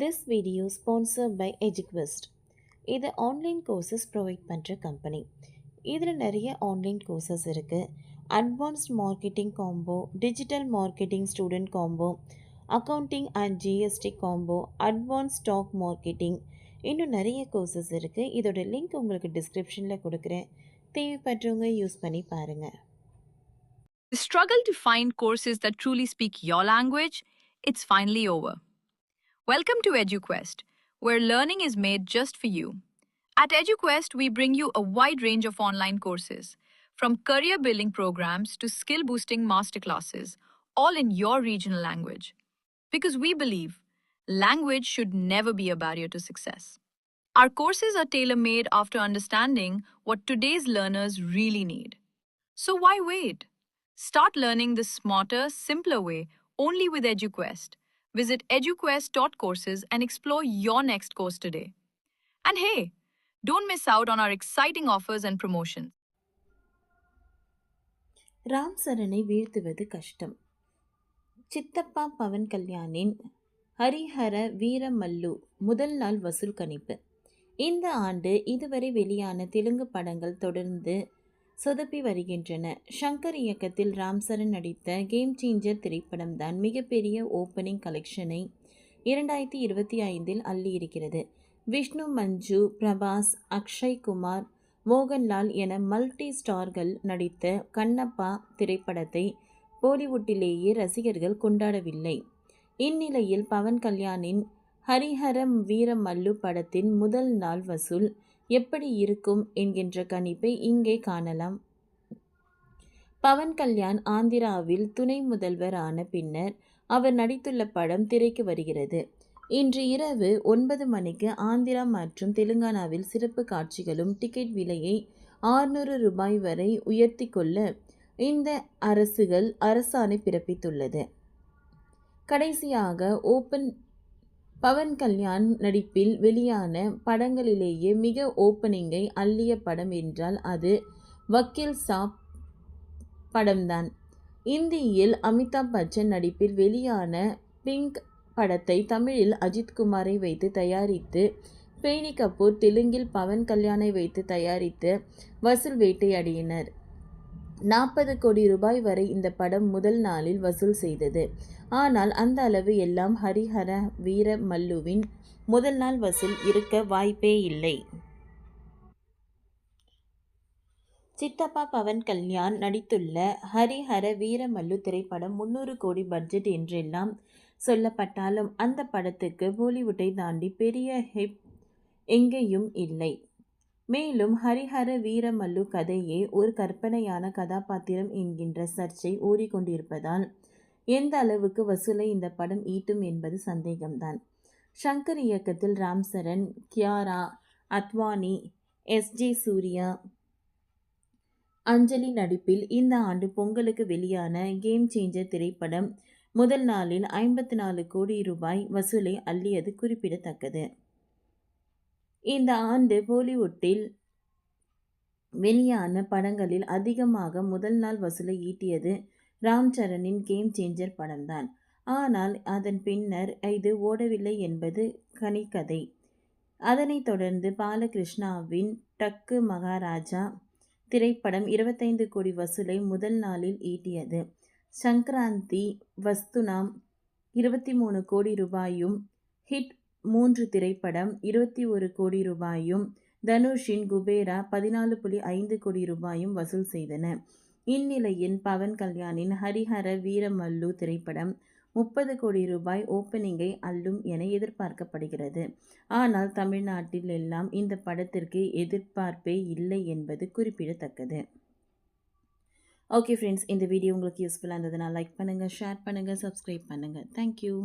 This video sponsored by EduQuest. இது online courses provide பண்ணுற கம்பெனி. இதில் நிறைய ஆன்லைன் கோர்சஸ் இருக்குது. Advanced marketing combo, digital marketing student combo, accounting and GST combo, advance stock marketing, இன்னும் நிறைய கோர்சஸ் இருக்குது. இதோட லிங்க் உங்களுக்கு டிஸ்கிரிப்ஷனில் கொடுக்குறேன். தேவைப்படுறவங்க யூஸ் பண்ணி பாருங்கள். The struggle to find courses that truly speak your language, it's finally over. Welcome to EduQuest, where learning is made just for you. At EduQuest, we bring you a wide range of online courses, from career building programs to skill boosting masterclasses, all in your regional language. Because we believe language should never be a barrier to success. Our courses are tailor made after understanding what today's learners really need. So why wait? Start learning the smarter, simpler way only with EduQuest. Visit eduquest.courses and explore your next course today. And hey, don't miss out on our exciting offers and promotions. Ram சரனை வீழ்த்துவது கஷ்டம். சித்தப்பா பவன் கல்யாணின் ஹரிஹர வீரமல்லு முதல் நாள் வசூல் கணிப்பு. இந்த ஆண்டு இதுவரை வெளியான தெலுங்கு படங்கள் தொடர்ந்து சொதப்பி வருகின்றன. ஷங்கர் இயக்கத்தில் ராம் சரண் நடித்த கேம் சேஞ்சர் திரைப்படம் தான் மிகப்பெரிய ஓப்பனிங் கலெக்ஷனை 2025 அள்ளியிருக்கிறது. விஷ்ணு, மஞ்சு, பிரபாஸ், அக்ஷய் குமார், மோகன்லால் என மல்டி ஸ்டார்கள் நடித்த கண்ணப்பா திரைப்படத்தை பாலிவுட்டிலேயே ரசிகர்கள் கொண்டாடவில்லை. இந்நிலையில் பவன் கல்யாணின் ஹரிஹரம் வீரமல்லு படத்தின் முதல் நாள் வசூல் எப்படி இருக்கும் என்கின்ற கணிப்பை இங்கே காணலாம். பவன் கல்யாண் ஆந்திராவில் துணை முதல்வர் ஆன பின்னர் அவர் நடித்துள்ள படம் திரைக்கு வருகிறது. இன்று இரவு 9 மணிக்கு ஆந்திரா மற்றும் தெலுங்கானாவில் சிறப்பு காட்சிகளும் டிக்கெட் விலையை 600 ரூபாய் வரை உயர்த்தி கொள்ள இந்த அரசாணை பிறப்பித்துள்ளது. கடைசியாக பவன் கல்யாண் நடிப்பில் வெளியான படங்களிலேயே மிக ஓப்பனிங்கை அள்ளிய படம் என்றால் அது வக்கீல் சாப் படம்தான். இந்தியில் அமிதாப் பச்சன் நடிப்பில் வெளியான பிங்க் படத்தை தமிழில் அஜித்குமாரை வைத்து தயாரித்து பேணி கபூர் தெலுங்கில் பவன் கல்யாணை வைத்து தயாரித்து வசூல் வேட்டையாடினர். 40 கோடி ரூபாய் வரை இந்த படம் முதல் நாளில் வசூல் செய்தது. ஆனால் அந்த அளவு எல்லாம் ஹரிஹர வீர மல்லுவின் முதல் நாள் வசூல் இருக்க வாய்ப்பே இல்லை. சித்தப்பா பவன் கல்யாண் நடித்துள்ள ஹரிஹர வீரமல்லு திரைப்படம் 300 கோடி பட்ஜெட் என்றெல்லாம் சொல்லப்பட்டாலும் அந்த படத்துக்கு பாலிவுட்டை தாண்டி பெரிய ஹிட் எங்கேயும் இல்லை. மேலும் ஹரிஹர வீரமல்லு கதையே ஒரு கற்பனையான கதாபாத்திரம் என்கின்ற சர்ச்சை ஓடிக்கொண்டிருப்பதால் எந்த அளவுக்கு வசூலை இந்த படம் ஈட்டும் என்பது சந்தேகம்தான். ஷங்கர் இயக்கத்தில் ராம் சரண், கியாரா அத்வானி, எஸ்ஜே சூர்யா, அஞ்சலி நடிப்பில் இந்த ஆண்டு பொங்கலுக்கு வெளியான கேம் சேஞ்சர் திரைப்படம் முதல் நாளில் 54 கோடி ரூபாய் வசூலை அள்ளியது குறிப்பிடத்தக்கது. இந்த ஆண்டு பாலிவுட்டில் வெளியான படங்களில் அதிகமாக முதல் நாள் வசூலை ஈட்டியது ராம் சரணின் கேம் சேஞ்சர் படம்தான். ஆனால் அதன் பின்னர் இது ஓடவில்லை என்பது கனிக்கதை. அதனைத் தொடர்ந்து பாலகிருஷ்ணாவின் டக்கு மகாராஜா திரைப்படம் 25 கோடி வசூலை முதல் நாளில் ஈட்டியது. சங்கராந்தி வஸ்துனாம் 23 கோடி ரூபாயும், ஹிட் 3 திரைப்படம் 21 கோடி ரூபாயும், தனுஷின் குபேரா 14.5 கோடி ரூபாயும் வசூல் செய்தன. இந்நிலையில் பவன் கல்யாணின் ஹரிஹர வீரமல்லு திரைப்படம் 30 கோடி ரூபாய் ஓப்பனிங்கை அள்ளும் என எதிர்பார்க்கப்படுகிறது. ஆனால் தமிழ்நாட்டில் எல்லாம் இந்த படத்திற்கு எதிர்பார்ப்பே இல்லை என்பது குறிப்பிடத்தக்கது. ஓகே ஃப்ரெண்ட்ஸ், இந்த வீடியோ உங்களுக்கு யூஸ்ஃபுல்லாக இருந்ததுன்னா லைக் பண்ணுங்கள், ஷேர் பண்ணுங்கள், சப்ஸ்கிரைப் பண்ணுங்கள். தேங்க்யூ.